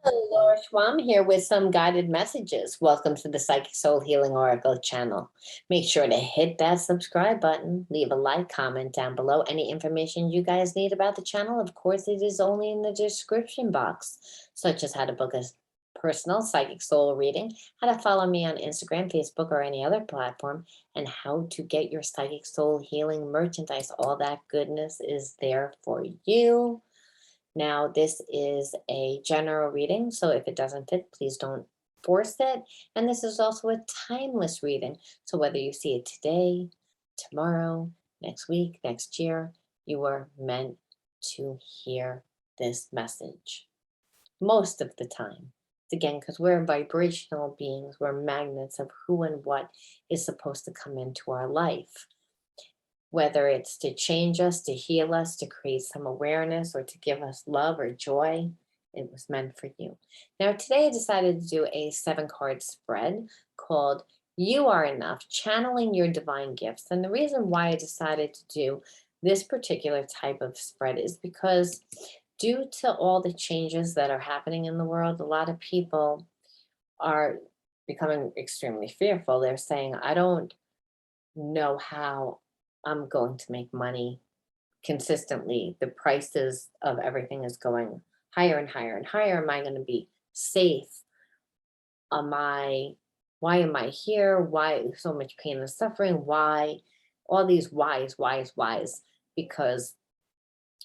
Hello, Schwalm here with some guided messages. Welcome to the Psychic Soul Healing Oracle channel. Make sure to hit that subscribe button, leave a like, comment down below. Any information you guys need about the channel, of course, it is only in the description box, such as how to book a personal psychic soul reading, how to follow me on Instagram, Facebook, or any other platform, and how to get your psychic soul healing merchandise. All that goodness is there for you. Now, this is a general reading, so if it doesn't fit, please don't force it. And this is also a timeless reading. So whether you see it today, tomorrow, next week, next year, you are meant to hear this message most of the time. Again, because we're vibrational beings, we're magnets of who and what is supposed to come into our life, whether it's to change us, to heal us, to create some awareness, or to give us love or joy. It was meant for you. Now, today I decided to do a 7-card spread called You Are Enough, Channeling Your Divine Gifts. And the reason why I decided to do this particular type of spread is because due to all the changes that are happening in the world, a lot of people are becoming extremely fearful. They're saying, I don't know how I'm going to make money consistently. The prices of everything is going higher and higher and higher. Am I going to be safe? Why am I here? Why so much pain and suffering? Why all these whys? Because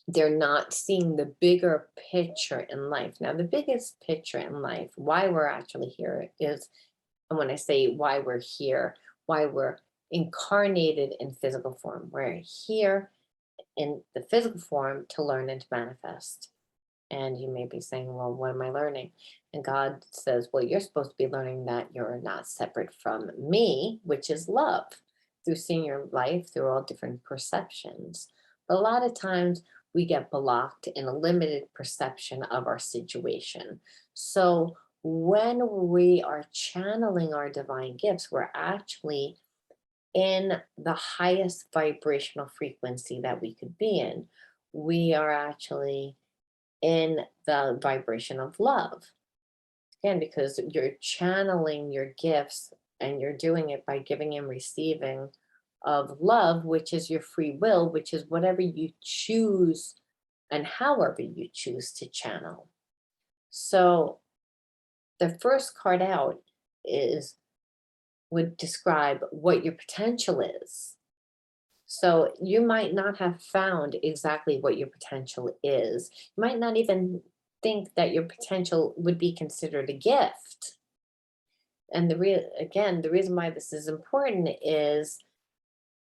they're not seeing the bigger picture in life. Now, the biggest picture in life, why we're actually here is, and when I say why we're here, why we're incarnated in physical form. We're here in the physical form to learn and to manifest. And you may be saying, well, what am I learning? And God says, well, you're supposed to be learning that you're not separate from me, which is love, through seeing your life through all different perceptions. But a lot of times we get blocked in a limited perception of our situation. So when we are channeling our divine gifts, we're actually in the highest vibrational frequency that we could be in. We are actually in the vibration of love. Again, because you're channeling your gifts and you're doing it by giving and receiving of love, which is your free will, which is whatever you choose and however you choose to channel. So the first card out would describe what your potential is. So you might not have found exactly what your potential is. You might not even think that your potential would be considered a gift. And the reason why this is important is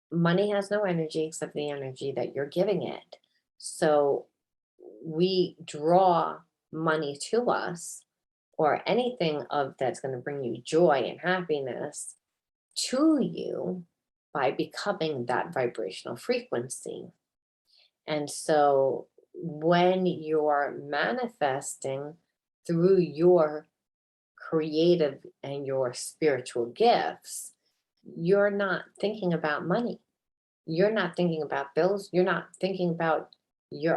money has no energy except the energy that you're giving it. So we draw money to us, or anything of that's going to bring you joy and happiness to you, by becoming that vibrational frequency. And so when you're manifesting through your creative and your spiritual gifts, you're not thinking about money. You're not thinking about bills. You're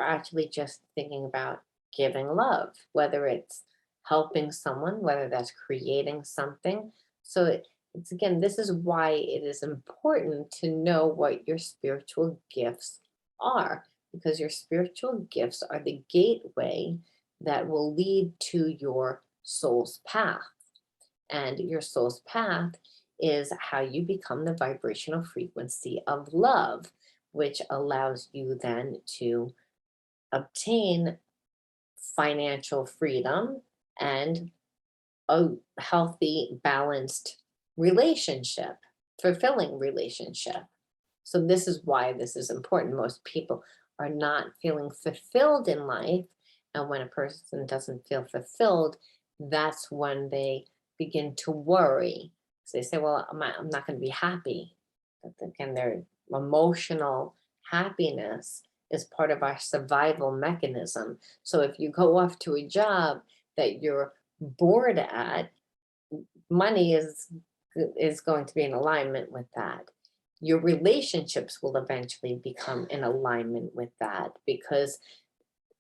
actually just thinking about giving love, whether it's helping someone, whether that's creating something. So it's again, this is why it is important to know what your spiritual gifts are, because your spiritual gifts are the gateway that will lead to your soul's path. And your soul's path is how you become the vibrational frequency of love, which allows you then to obtain financial freedom and a healthy, balanced relationship, fulfilling relationship. So this is why this is important. Most people are not feeling fulfilled in life. And when a person doesn't feel fulfilled, that's when they begin to worry. So they say, well, I'm not going to be happy. But again, their emotional happiness is part of our survival mechanism. So if you go off to a job that you're bored at, money is going to be in alignment with that. Your relationships will eventually become in alignment with that, because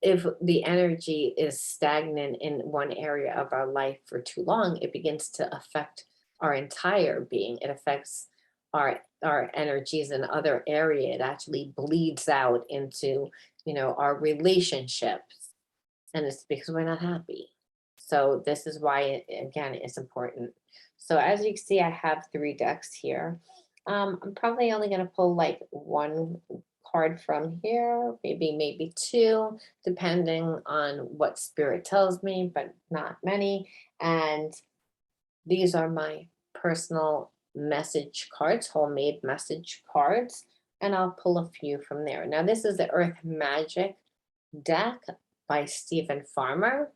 if the energy is stagnant in one area of our life for too long, it begins to affect our entire being. It affects our energies in other area. It actually bleeds out into, our relationships. And it's because we're not happy. So this is why, again, it's important. So as you can see, I have 3 decks here. I'm probably only going to pull like one card from here, maybe 2, depending on what spirit tells me, but not many. And these are my personal message cards, homemade message cards, and I'll pull a few from there. Now, this is the Earth Magic deck by Stephen Farmer,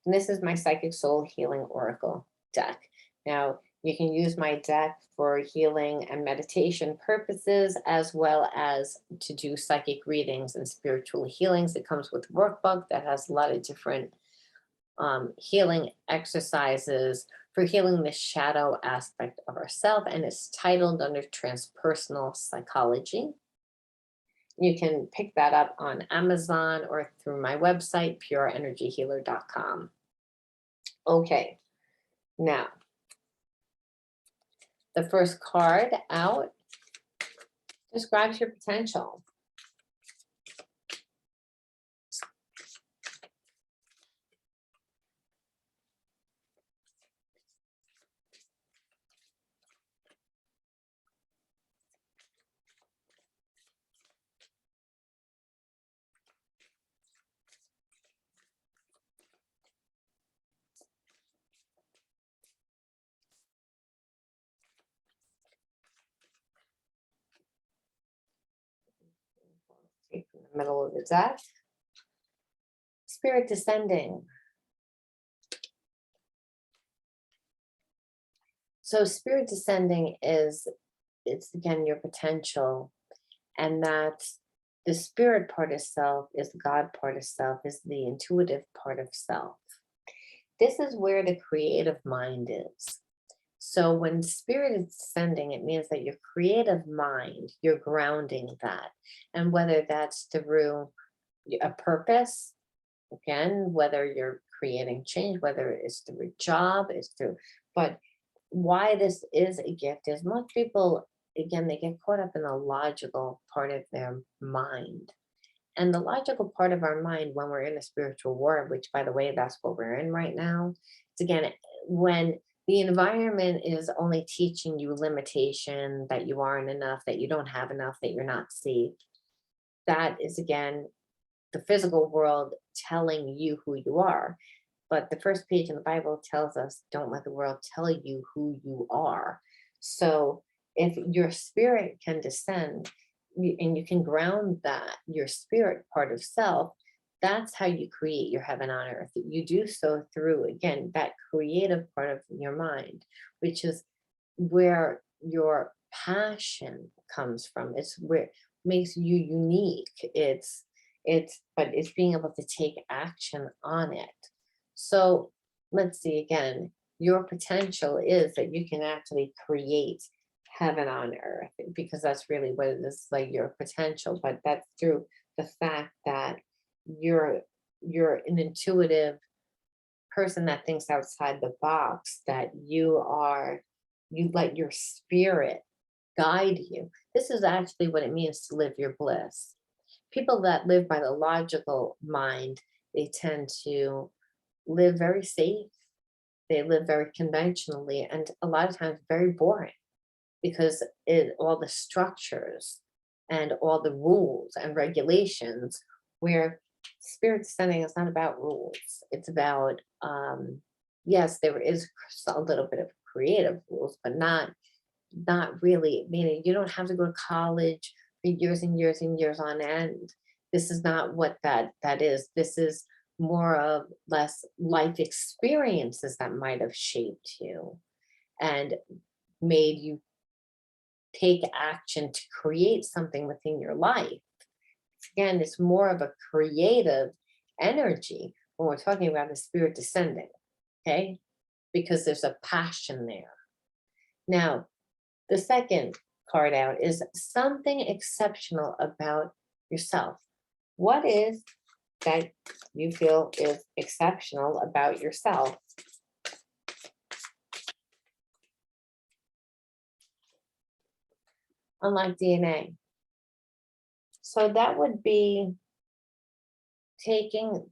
and this is my Psychic Soul Healing Oracle deck. Now, you can use my deck for healing and meditation purposes, as well as to do psychic readings and spiritual healings. It comes with a workbook that has a lot of different healing exercises for healing the shadow aspect of ourself, and it's titled under Transpersonal Psychology. You can pick that up on Amazon or through my website, pureenergyhealer.com. Okay, now, the first card out describes your potential. In the middle of the deck, Spirit Descending. So Spirit Descending it's again your potential, and that the spirit part of self is the God part of self, is the intuitive part of self. This is where the creative mind is. So when spirit is descending, it means that your creative mind, you're grounding that. And whether that's through a purpose, again, whether you're creating change, whether it's through a job, it's through, but why this is a gift is most people, again, they get caught up in the logical part of their mind. And the logical part of our mind, when we're in a spiritual war, which by the way, that's what we're in right now, it's again, when the environment is only teaching you limitation, that you aren't enough, that you don't have enough, that you're not safe. That is again, the physical world telling you who you are. But the first page in the Bible tells us, don't let the world tell you who you are. So if your spirit can descend and you can ground that, your spirit part of self, that's how you create your heaven on earth. You do so through, again, that creative part of your mind, which is where your passion comes from. It's where it makes you unique. But it's being able to take action on it. So let's see again, your potential is that you can actually create heaven on earth, because that's really what it is, like your potential. But that's through the fact that you're an intuitive person that thinks outside the box, that you let your spirit guide you. This is actually what it means to live your bliss. People that live by the logical mind, they tend to live very safe. They live very conventionally, and a lot of times very boring, because all the structures and all the rules and regulations, where spirit descending is not about rules. It's about, yes, there is a little bit of creative rules, but not really, meaning you don't have to go to college for years and years and years on end. This is not what that is. This is more of less life experiences that might have shaped you and made you take action to create something within your life. Again, it's more of a creative energy when we're talking about the spirit descending, okay? Because there's a passion there. Now, the second card out is something exceptional about yourself. What is that you feel is exceptional about yourself. Unlike DNA. So that would be taking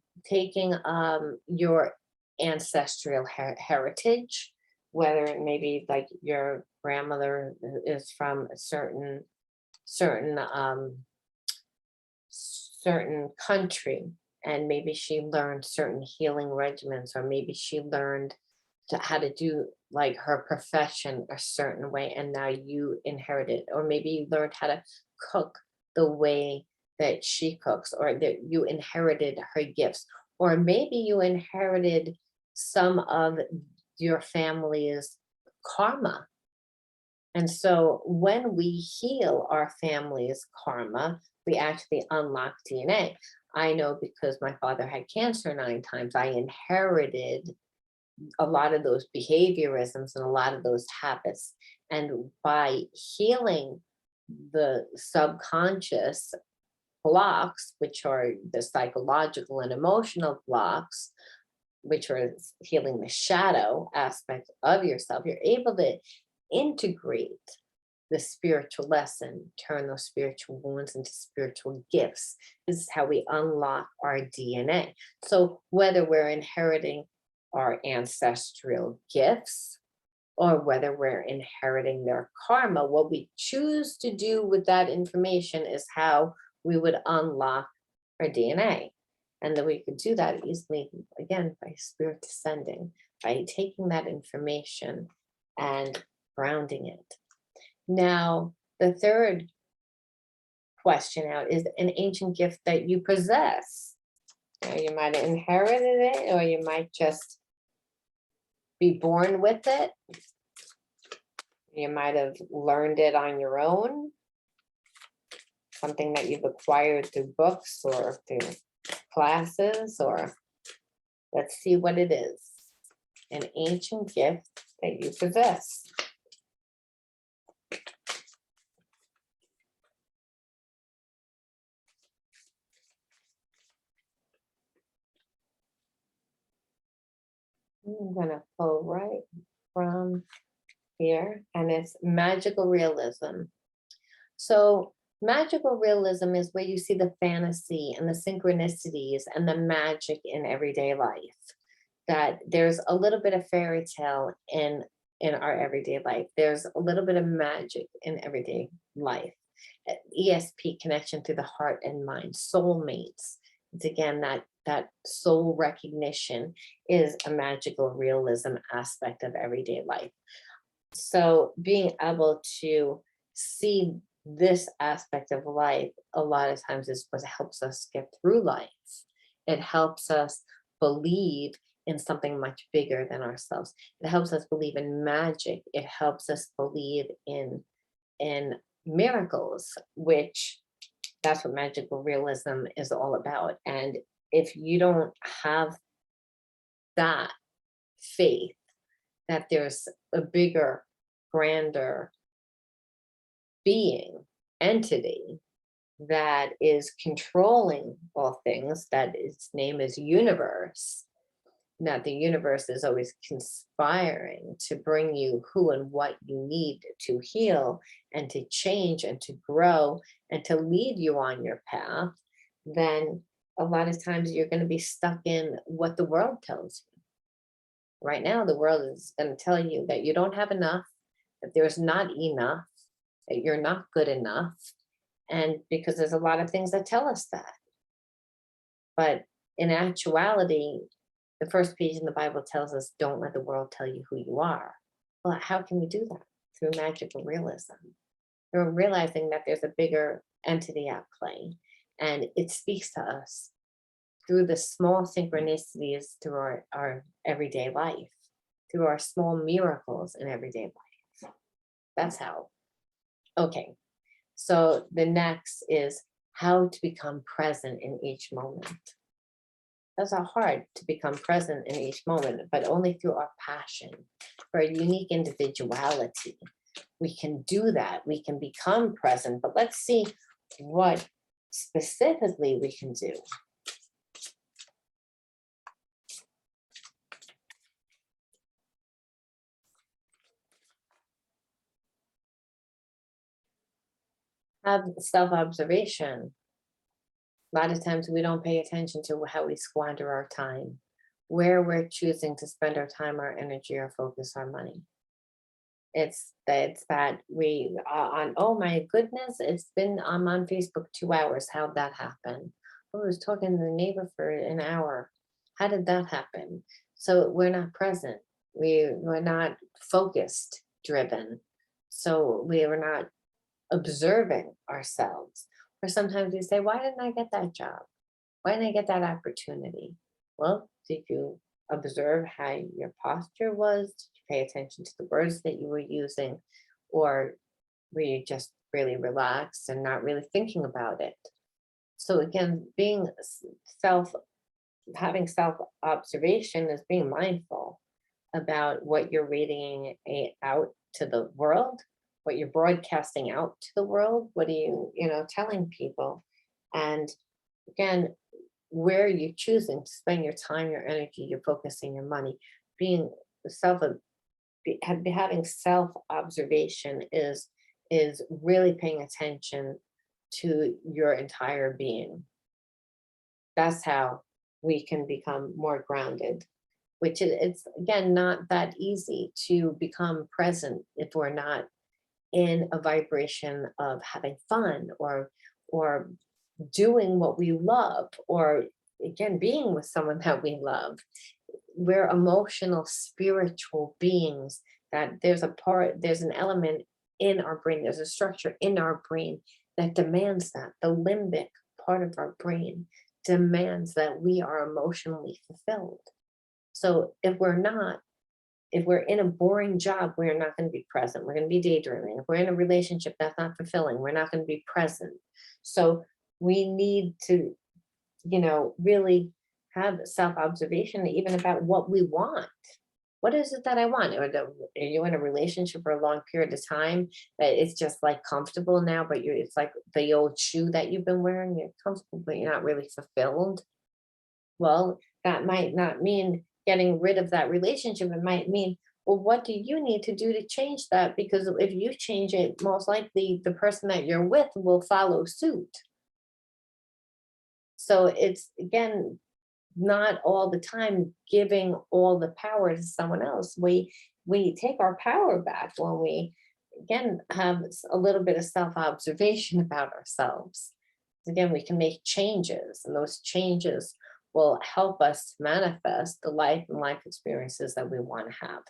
your ancestral heritage, whether it may be like your grandmother is from a certain country, and maybe she learned certain healing regimens, or maybe she learned how to do like her profession a certain way, and now you inherited, or maybe you learned how to cook the way that she cooks, or that you inherited her gifts, or maybe you inherited some of your family's karma. And so when we heal our family's karma, we actually unlock DNA. I know because my father had cancer 9 times, I inherited a lot of those behaviorisms and a lot of those habits. And by healing the subconscious blocks, which are the psychological and emotional blocks, which are healing the shadow aspect of yourself, you're able to integrate the spiritual lesson, turn those spiritual wounds into spiritual gifts. This is how we unlock our DNA. So whether we're inheriting our ancestral gifts, or whether we're inheriting their karma, what we choose to do with that information is how we would unlock our DNA. And then we could do that easily, again, by spirit descending, by taking that information and grounding it. Now, the third question out is an ancient gift that you possess. Now, you might have inherited it, or you might just be born with it. You might have learned it on your own, something that you've acquired through books or through classes, or let's see what it is. An ancient gift that you possess. I'm gonna pull right from here, and it's magical realism. So magical realism is where you see the fantasy and the synchronicities and the magic in everyday life. That there's a little bit of fairy tale in our everyday life. There's a little bit of magic in everyday life. ESP, connection through the heart and mind, soulmates. It's again that soul recognition is a magical realism aspect of everyday life. So being able to see this aspect of life a lot of times is what helps us get through life. It helps us believe in something much bigger than ourselves. It helps us believe in magic. It helps us believe in miracles, which that's what magical realism is all about. And if you don't have that faith that there's a bigger, grander being, entity that is controlling all things, that its name is universe, that the universe is always conspiring to bring you who and what you need to heal and to change and to grow and to lead you on your path, then a lot of times you're going to be stuck in what the world tells you. Right now, the world is going to tell you that you don't have enough, that there's not enough, that you're not good enough. And because there's a lot of things that tell us that. But in actuality, the first page in the Bible tells us, don't let the world tell you who you are. Well, how can we do that? Through magical realism. Through realizing that there's a bigger entity at play. And it speaks to us through the small synchronicities through our everyday life, through our small miracles in everyday life. That's how. Okay. So the next is how to become present in each moment. That's not hard to become present in each moment, but only through our passion for a unique individuality. We can do that. We can become present, but let's see what specifically we can do. have self-observation. A lot of times we don't pay attention to how we squander our time, where we're choosing to spend our time, our energy, our focus, our money. It's that we on, oh my goodness, I'm on Facebook 2 hours. How'd that happen? Oh, I was talking to the neighbor for an hour. How did that happen? So we're not present. We're not focused driven. So we are not observing ourselves. Or sometimes we say, why didn't I get that job? Why didn't I get that opportunity? Well, did you observe how your posture was? Did you pay attention to the words that you were using? Or were you just really relaxed and not really thinking about it? So again, being self, having self observation is being mindful about what you're reading out to the world, what you're broadcasting out to the world, what are you telling people? And again, where are you choosing to spend your time, your energy, your focusing, your money? Being self, having self observation is really paying attention to your entire being. That's how we can become more grounded, which it's again not that easy to become present if we're not in a vibration of having fun or doing what we love, or again being with someone that we love. We're emotional spiritual beings, that there's an element in our brain, there's a structure in our brain that demands that. The limbic part of our brain demands that we are emotionally fulfilled. So if we're in a boring job, we're not going to be present. We're going to be daydreaming. If we're in a relationship that's not fulfilling, we're not going to be present. So we need to, really have self-observation even about what we want. What is it that I want? Are you in a relationship for a long period of time that it's just like comfortable now, but it's like the old shoe that you've been wearing, you're comfortable, but you're not really fulfilled? Well, that might not mean getting rid of that relationship. It might mean, well, what do you need to do to change that? Because if you change it, most likely the person that you're with will follow suit. So it's again, not all the time giving all the power to someone else. We take our power back when we again have a little bit of self-observation about ourselves. Again, we can make changes, and those changes will help us manifest the life and life experiences that we want to have.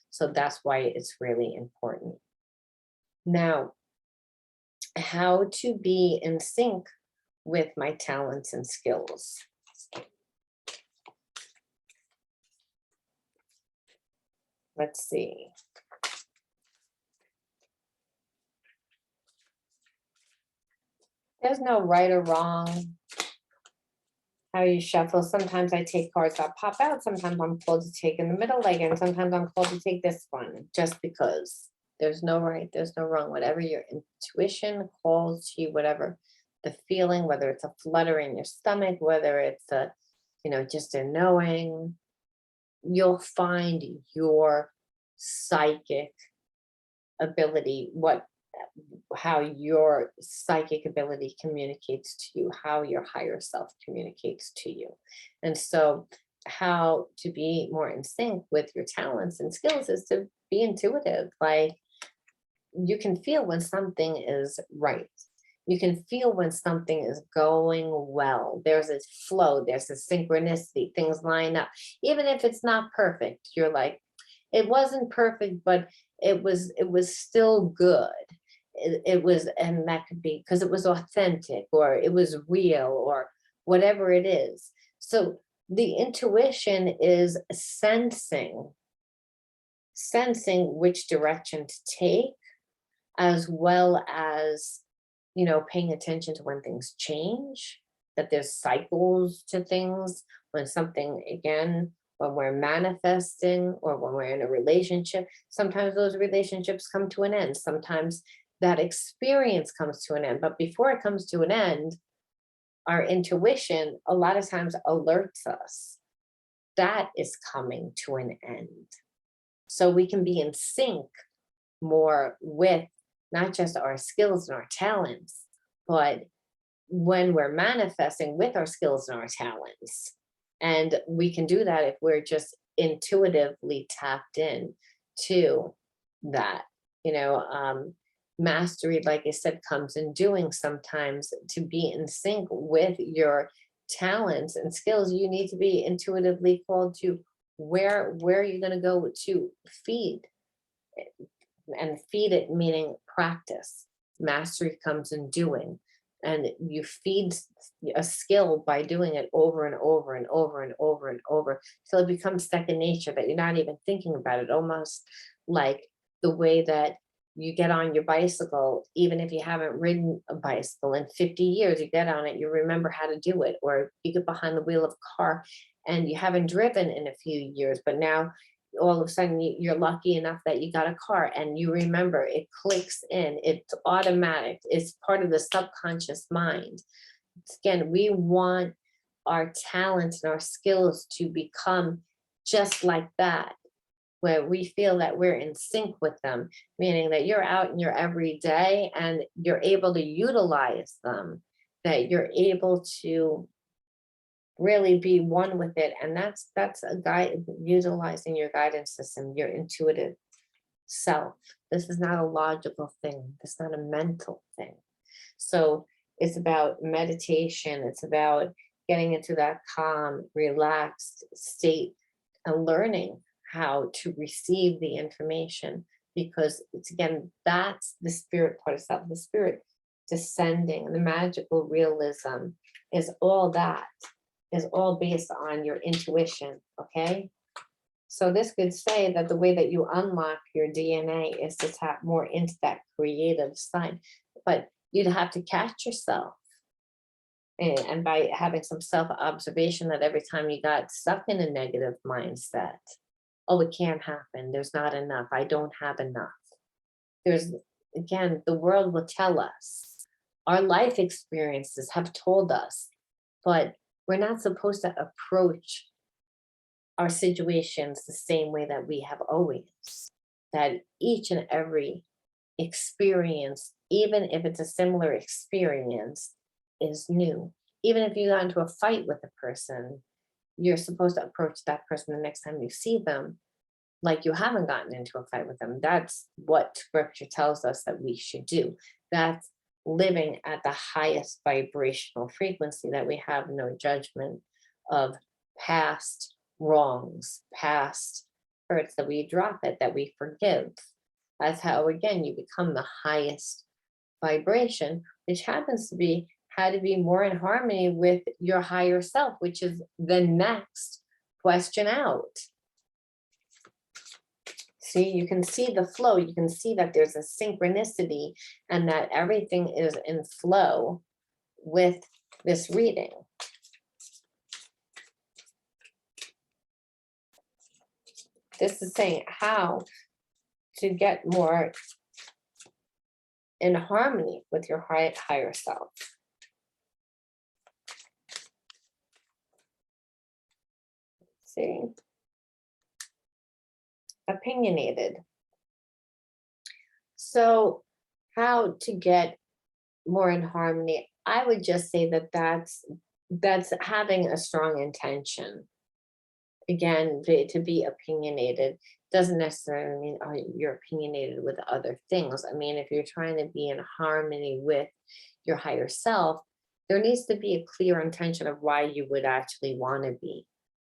So that's why it's really important. Now, how to be in sync with my talents and skills. Let's see. There's no right or wrong how you shuffle. Sometimes I take cards that pop out. Sometimes I'm called to take in the middle leg, and sometimes I'm called to take this one just because. There's no right, there's no wrong. Whatever your intuition calls to you, whatever the feeling, whether it's a flutter in your stomach, whether it's just a knowing, you'll find your psychic ability, how your psychic ability communicates to you, how your higher self communicates to you. And so how to be more in sync with your talents and skills is to be intuitive. Like, you can feel when something is right. You can feel when something is going well. There's a flow, there's a synchronicity, things line up. Even if it's not perfect, you're like, it wasn't perfect, but it was still good. It was, and that could be because it was authentic, or it was real, or whatever it is. So the intuition is sensing which direction to take, as well as paying attention to when things change, that there's cycles to things. When something, again, when we're manifesting or when we're in a relationship, sometimes those relationships come to an end. Sometimes that experience comes to an end. But before it comes to an end, our intuition a lot of times alerts us that is coming to an end. So we can be in sync more with not just our skills and our talents, But when we're manifesting with our skills and our talents, and we can do that if we're just intuitively tapped in to that, mastery, like I said, comes in doing. Sometimes to be in sync with your talents and skills, you need to be intuitively called to where are you going to go to feed, and feed it meaning practice. Mastery comes in doing, and you feed a skill by doing it over and over and over and over and over till it becomes second nature, that you're not even thinking about it, almost like the way that you get on your bicycle. Even if you haven't ridden a bicycle in 50 years, you get on it, you remember how to do it. Or you get behind the wheel of a car and you haven't driven in a few years, but now all of a sudden you're lucky enough that you got a car and you remember, it clicks in, it's automatic, it's part of the subconscious mind. Again, we want our talents and our skills to become just like that, where we feel that we're in sync with them, meaning that you're out in your everyday and you're able to utilize them, that you're able to really be one with it. And that's a guide, utilizing your guidance system, your intuitive self. This is not a logical thing, this is not a mental thing. So it's about meditation, it's about getting into that calm, relaxed state and learning how to receive the information, because it's, again, that's the spirit part of self, the spirit descending, the magical realism is all that, is all based on your intuition. Okay, so this could say that the way that you unlock your DNA is to tap more into that creative side, but you'd have to catch yourself. And by having some self observation, that every time you got stuck in a negative mindset, oh, it can't happen, there's not enough, I don't have enough. There's, again, the world will tell us, our life experiences have told us, but we're not supposed to approach our situations the same way that we have always. That each and every experience, even if it's a similar experience, is new. Even if you got into a fight with a person, you're supposed to approach that person the next time you see them like you haven't gotten into a fight with them. That's what scripture tells us that we should do. That's living at the highest vibrational frequency, that we have no judgment of past wrongs, past hurts, that we drop it, that we forgive. That's how, again, you become the highest vibration, which happens to be how to be more in harmony with your higher self, which is the next question out. See, you can see the flow, you can see that there's a synchronicity and that everything is in flow with this reading. This is saying how to get more in harmony with your higher self. See, opinionated. So how to get more in harmony, I would just say that that's having a strong intention. Again, to be opinionated doesn't necessarily mean, oh, you're opinionated with other things. I mean, if you're trying to be in harmony with your higher self, there needs to be a clear intention of why you would actually want to be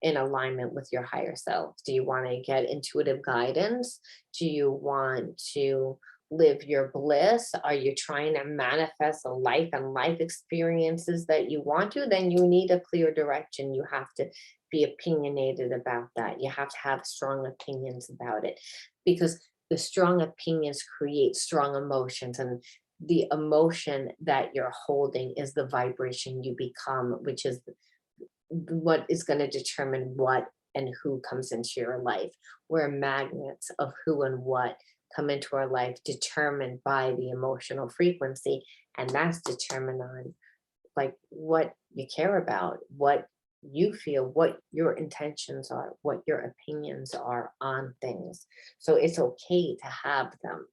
in alignment with your higher self. Do you want to get intuitive guidance? Do you want to live your bliss? Are you trying to manifest a life and life experiences that you want to? Then you need a clear direction. You have to be opinionated about that. You have to have strong opinions about it, because the strong opinions create strong emotions, and the emotion that you're holding is the vibration you become, which is what is going to determine what and who comes into your life. We're magnets of who and what come into our life, determined by the emotional frequency, and that's determined on like what you care about, what you feel, what your intentions are, what your opinions are on things. So it's okay to have them.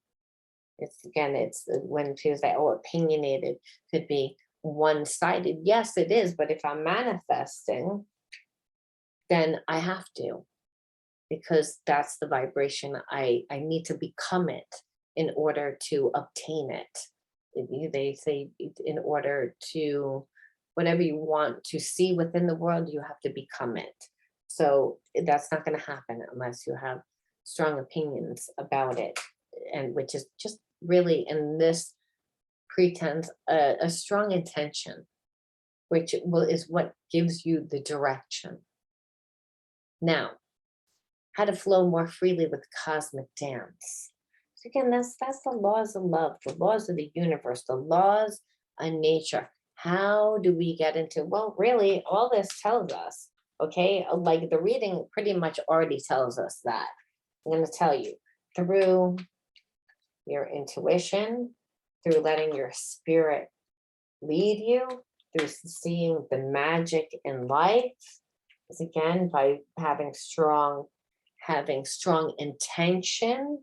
It's again, it's when people say, oh, opinionated could be one-sided. Yes, it is. But if I'm manifesting, then I have to, because that's the vibration I need to become it in order to obtain it. They say in order to, whatever you want to see within the world, you have to become it. So that's not going to happen unless you have strong opinions about it, and which is just really in this pretense a strong intention, which is what gives you the direction. Now, how to flow more freely with cosmic dance. So again, that's the laws of love, the laws of the universe, the laws of nature. How do we get into, well, really, all this tells us, okay, like the reading pretty much already tells us that. I'm going to tell you through your intuition, through letting your spirit lead you, through seeing the magic in life, is again by having strong intention,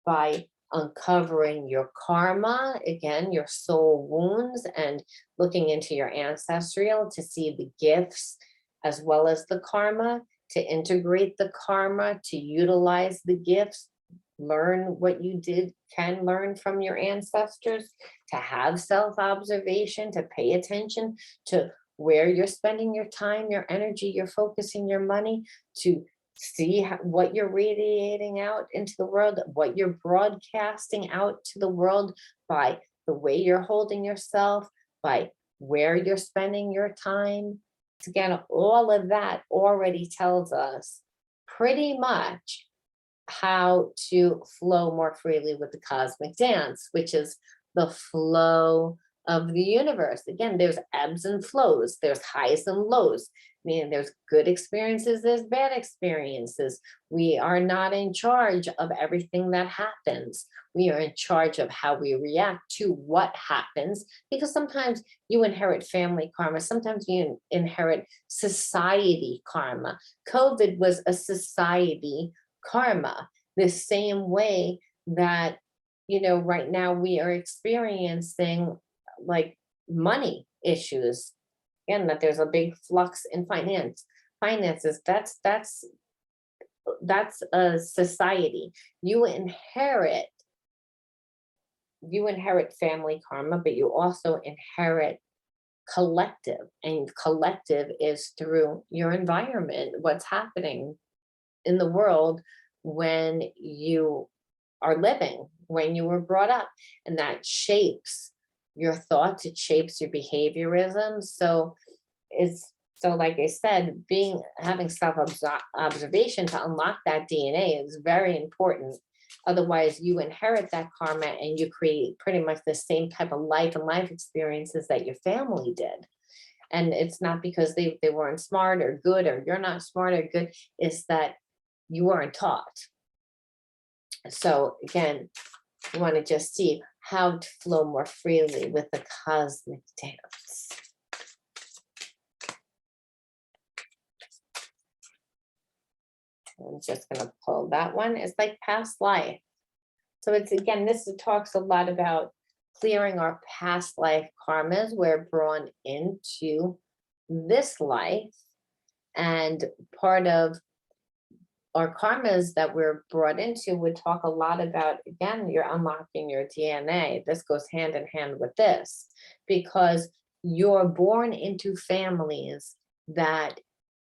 by uncovering your karma, again, your soul wounds, and looking into your ancestral to see the gifts as well as the karma, to integrate the karma, to utilize the gifts, learn what you can learn from your ancestors, to have self-observation, to pay attention to where you're spending your time, your energy, you're focusing your money, to see what you're radiating out into the world, what you're broadcasting out to the world by the way you're holding yourself, by where you're spending your time. Again, all of that already tells us pretty much how to flow more freely with the cosmic dance, which is the flow of the universe. Again, there's ebbs and flows, there's highs and lows. Meaning there's good experiences, there's bad experiences. We are not in charge of everything that happens. We are in charge of how we react to what happens, because sometimes you inherit family karma, sometimes you inherit society karma. COVID was a society karma, the same way that, right now we are experiencing like money issues. Again, that there's a big flux in finances. That's a society. You inherit family karma, but you also inherit collective, and collective is through your environment, what's happening in the world when you are living, when you were brought up, and that shapes your thoughts, it shapes your behaviorism. So like I said, having self-observation to unlock that DNA is very important. Otherwise, you inherit that karma and you create pretty much the same type of life and life experiences that your family did. And it's not because they weren't smart or good, or you're not smart or good, it's that you weren't taught. So again, you want to just see how to flow more freely with the cosmic dance. I'm just going to pull that one. It's like past life. So it's, again, this talks a lot about clearing our past life karmas. We're drawn into this life, and part of our karmas that we're brought into would talk a lot about, again, you're unlocking your DNA. This goes hand in hand with this, because you're born into families that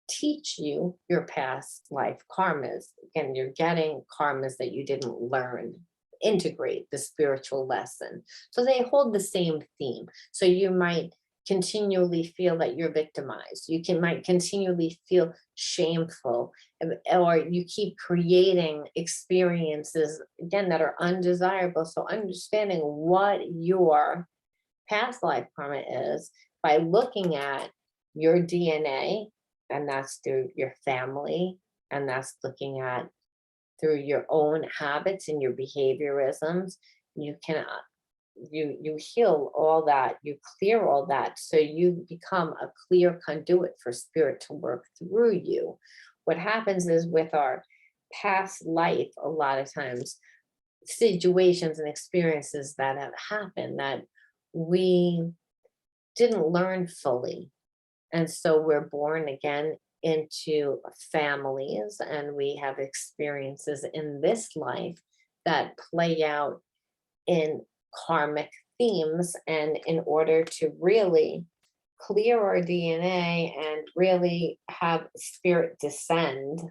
teach you your past life karmas. Again, you're getting karmas that you didn't learn, integrate the spiritual lesson. So they hold the same theme. So you might continually feel that you're victimized. Might continually feel shameful, or you keep creating experiences, again, that are undesirable. So understanding what your past life karma is by looking at your DNA, and that's through your family, and that's looking at through your own habits and your behaviorisms. You can you heal all that, you clear all that, so you become a clear conduit for spirit to work through you. What happens is with our past life, a lot of times situations and experiences that have happened that we didn't learn fully. And so we're born again into families, and we have experiences in this life that play out in karmic themes. And in order to really clear our DNA and really have spirit descend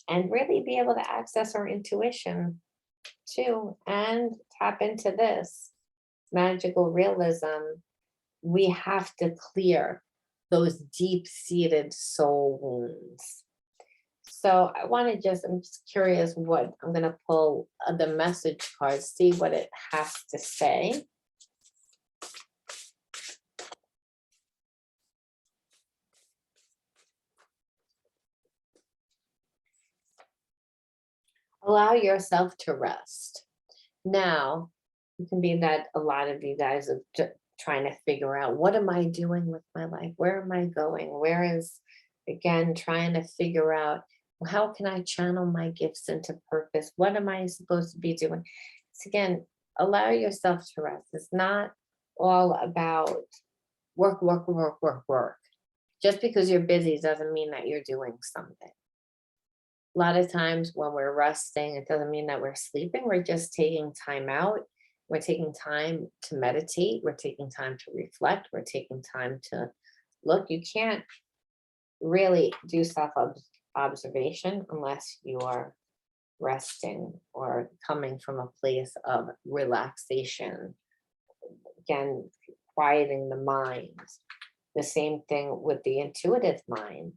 and really be able to access our intuition too and tap into this magical realism, we have to clear those deep-seated soul wounds. So I want to just, I'm just curious what I'm going to pull the message card, see what it has to say. Allow yourself to rest. Now, it can be that a lot of you guys are trying to figure out, what am I doing with my life? Where am I going? Where is, again, trying to figure out, how can I channel my gifts into purpose? What am I supposed to be doing? It's, again, allow yourself to rest. It's not all about work, work, work, work, work. Just because you're busy doesn't mean that you're doing something. A lot of times when we're resting, it doesn't mean that we're sleeping. We're just taking time out. We're taking time to meditate. We're taking time to reflect. We're taking time to look. You can't really do self observation unless you are resting or coming from a place of relaxation. Again, quieting the mind. The same thing with the intuitive mind.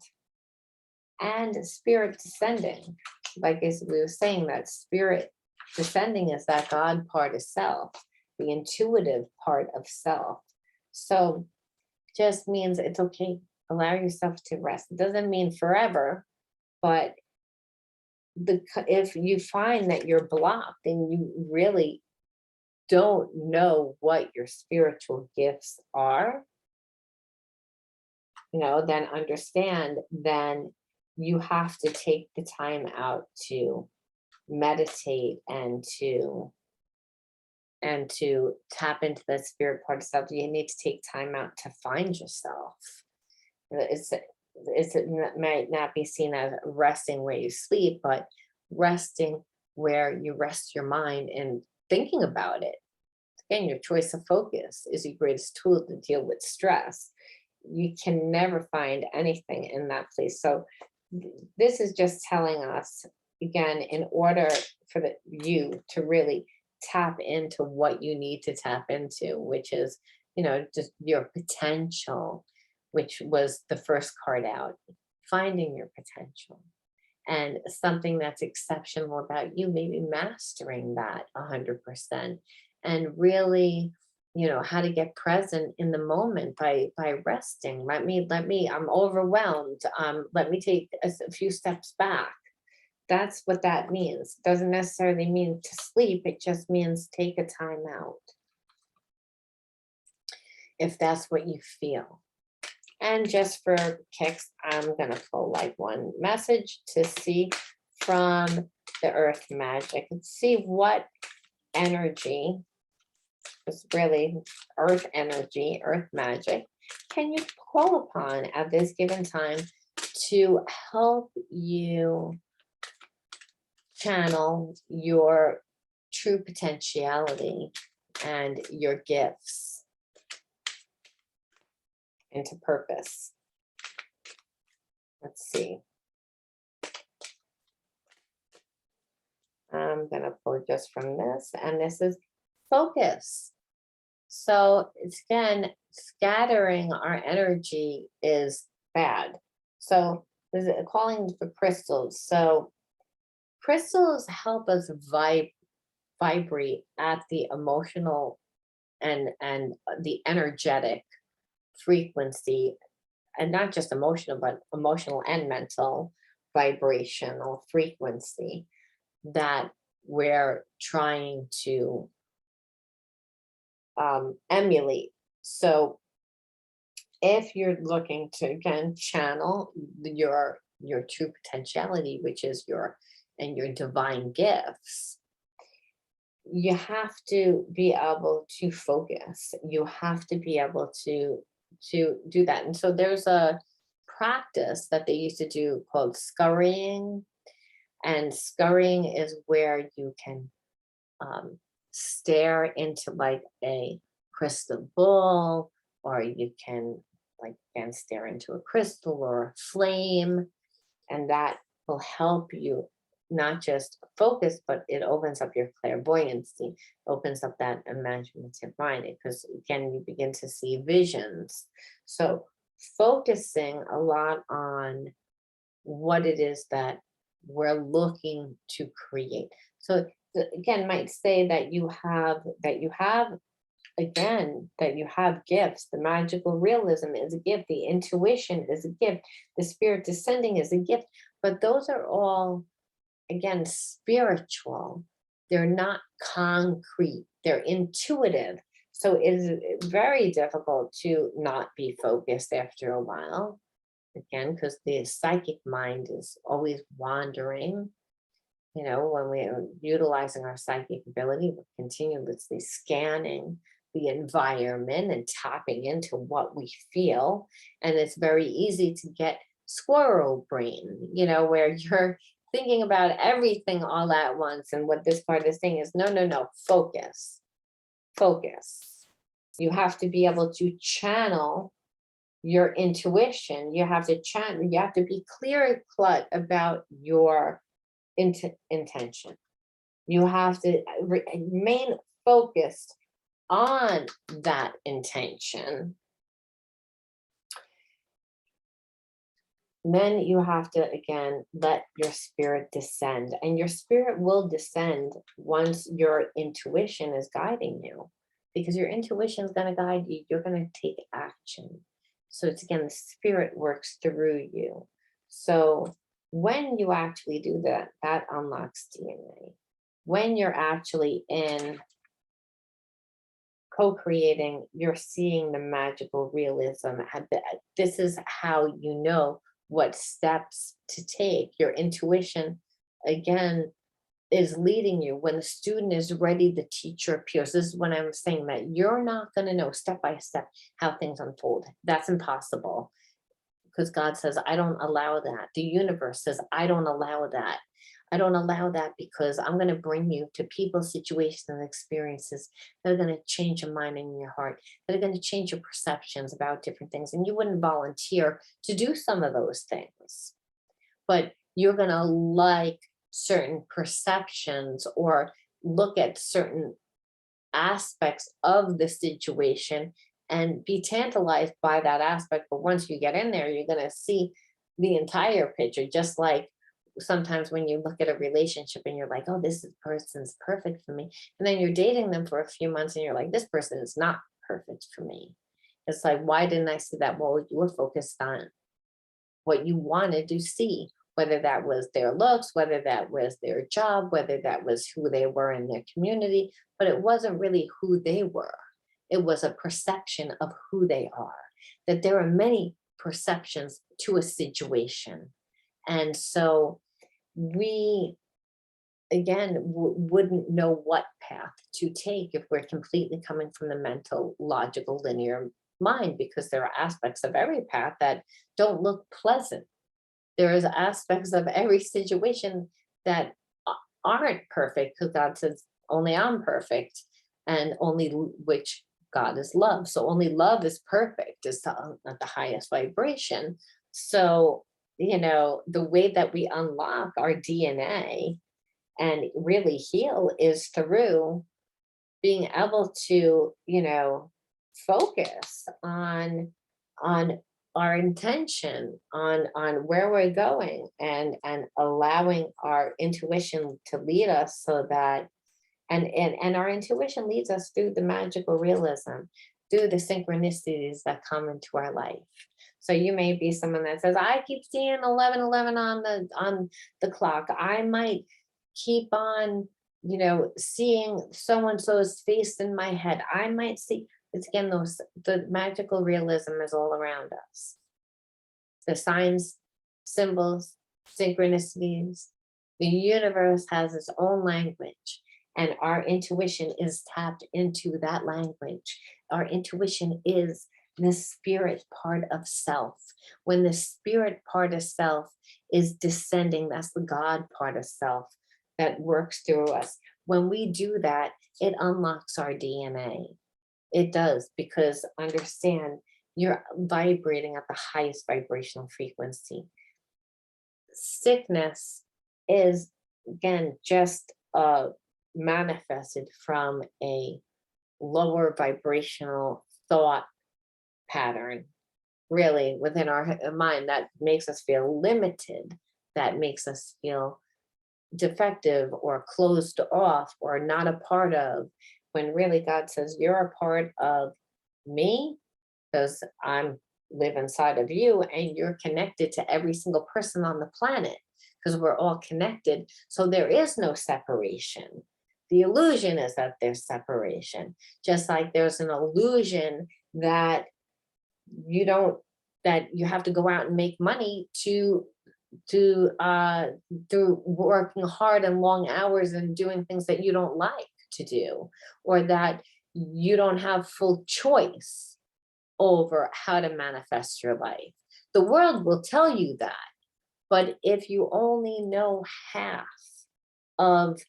And spirit descending. Like as we were saying, that spirit descending is that God part of self, the intuitive part of self. So just means it's okay. Allow yourself to rest. It doesn't mean forever, but if you find that you're blocked and you really don't know what your spiritual gifts are, then understand, then you have to take the time out to meditate and to tap into the spirit part of self. You need to take time out to find yourself. It might not be seen as resting where you sleep, but resting where you rest your mind and thinking about it. Again, your choice of focus is your greatest tool to deal with stress. You can never find anything in that place. So this is just telling us, again, in order for you to really tap into what you need to tap into, which is, just your potential, which was the first card out, finding your potential and something that's exceptional about you, maybe mastering that 100%, and really, how to get present in the moment by resting. I'm overwhelmed. Let me take a few steps back. That's what that means. Doesn't necessarily mean to sleep. It just means take a time out, if that's what you feel. And just for kicks, I'm gonna pull like one message to see from the earth magic and see what energy, it's really earth energy, earth magic, can you call upon at this given time to help you channel your true potentiality and your gifts into purpose. Let's see. I'm going to pull just from this, and this is focus. So it's, again, scattering our energy is bad. So there's a calling for crystals. So crystals help us vibrate at the emotional and the energetic frequency, and not just emotional, but emotional and mental vibrational frequency that we're trying to emulate. So if you're looking to, again, channel your true potentiality, which is your divine gifts, you have to be able to focus. You have to be able to do that. And so there's a practice that they used to do called scurrying. And scurrying is where you can um, stare into like a crystal ball, or you can like again stare into a crystal or a flame, and that will help you not just focus, but it opens up your clairvoyancy, opens up that imaginative mind, because again you begin to see visions. So focusing a lot on what it is that we're looking to create. So again, might say that you have again that you have gifts. The magical realism is a gift. The intuition is a gift. The spirit descending is a gift. But those are all again spiritual. They're not concrete. They're intuitive. So it is very difficult to not be focused after a while again, because the psychic mind is always wandering. You know, when we're utilizing our psychic ability, we're continuously scanning the environment and tapping into what we feel. And it's very easy to get squirrel brain, you know, where you're thinking about everything all at once. And what this part is saying is no, no, no, focus, focus. You have to be able to channel your intuition. You have to channel, you have to be clear cut about your intention. You have to remain focused on that intention. Then you have to again let your spirit descend, and your spirit will descend once your intuition is guiding you, because your intuition is going to guide you. You're going to take action. So it's again, the spirit works through you. So when you actually do that, that unlocks DNA. When you're actually in co-creating, you're seeing the magical realism. This is how you know what steps to take. Your intuition, again, is leading you. When the student is ready, the teacher appears. This is when I'm saying that you're not going to know step by step how things unfold. That's impossible, because God says, I don't allow that. The universe says, I don't allow that. I don't allow that, because I'm going to bring you to people, situations, and experiences that are going to change your mind and your heart, that are going to change your perceptions about different things. And you wouldn't volunteer to do some of those things, but you're going to like certain perceptions or look at certain aspects of the situation and be tantalized by that aspect. But once you get in there, you're going to see the entire picture. Just like sometimes when you look at a relationship and you're like, oh, this person's perfect for me. And then you're dating them for a few months and you're like, this person is not perfect for me. It's like, why didn't I see that? Well, you were focused on what you wanted to see, whether that was their looks, whether that was their job, whether that was who they were in their community, but it wasn't really who they were. It was a perception of who they are, that there are many perceptions to a situation. And so we, again, wouldn't know what path to take if we're completely coming from the mental, logical, linear mind, because there are aspects of every path that don't look pleasant. There is aspects of every situation that aren't perfect, because God says only I'm perfect, and only which God is love. So only love is perfect, is at the highest vibration. So, you know, the way that we unlock our DNA and really heal is through being able to, you know, focus on our intention, on where we're going, and allowing our intuition to lead us, so that and our intuition leads us through the magical realism, through the synchronicities that come into our life. So you may be someone that says, I keep seeing 11:11 on the clock. I might keep on, you know, seeing so and so's face in my head. I might see, it's again, the magical realism is all around us. The signs, symbols, synchronicities. The universe has its own language. And our intuition is tapped into that language. Our intuition is the spirit part of self. When the spirit part of self is descending, that's the God part of self that works through us. When we do that, it unlocks our DNA. It does, because understand, you're vibrating at the highest vibrational frequency. Sickness is, again, just manifested from a lower vibrational thought pattern, really, within our mind, that makes us feel limited, that makes us feel defective or closed off or not a part of, when really God says you're a part of me, because I'm live inside of you and you're connected to every single person on the planet, because we're all connected. So there is no separation. The illusion is that there's separation, just like there's an illusion that you don't, that you have to go out and make money to through working hard and long hours and doing things that you don't like to do, or that you don't have full choice over how to manifest your life. The world will tell you that, but if you only know half of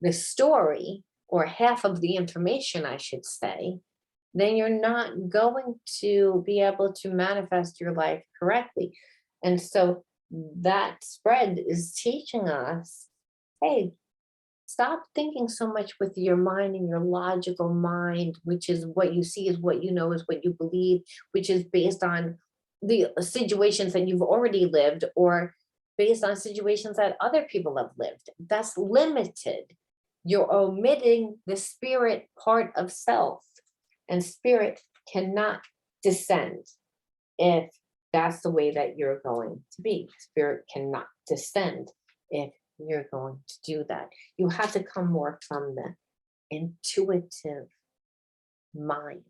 the story, or half of the information, I should say, then you're not going to be able to manifest your life correctly. And so that spread is teaching us, hey, stop thinking so much with your mind and your logical mind, which is what you see is what you know is what you believe, which is based on the situations that you've already lived, or based on situations that other people have lived. That's limited. You're omitting the spirit part of self, and spirit cannot descend if that's the way that you're going to be. Spirit cannot descend if you're going to do that. You have to come more from the intuitive mind,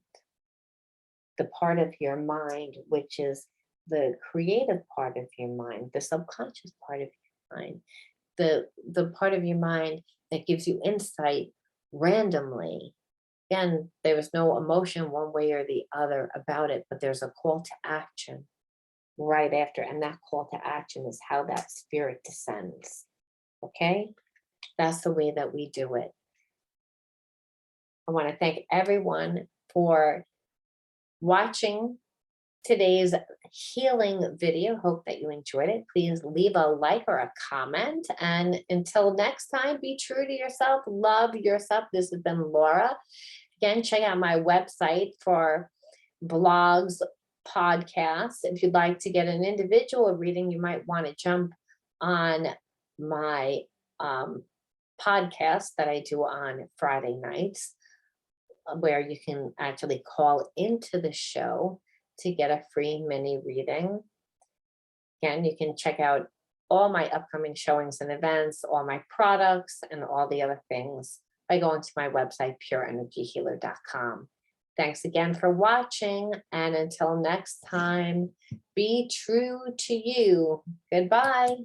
the part of your mind, which is the creative part of your mind, the subconscious part of your mind, the part of your mind that gives you insight randomly. Again, there is no emotion one way or the other about it, but there's a call to action right after. And that call to action is how that spirit descends. Okay? That's the way that we do it. I want to thank everyone for watching today's healing video. Hope that you enjoyed it. Please leave a like or a comment. And until next time, be true to yourself, love yourself. This has been Laura. Again, check out my website for blogs, podcasts. If you'd like to get an individual reading, you might want to jump on my podcast that I do on Friday nights, where you can actually call into the show to get a free mini reading. Again, you can check out all my upcoming showings and events, all my products, and all the other things by going to my website, pureenergyhealer.com. Thanks again for watching, and until next time, be true to you. Goodbye.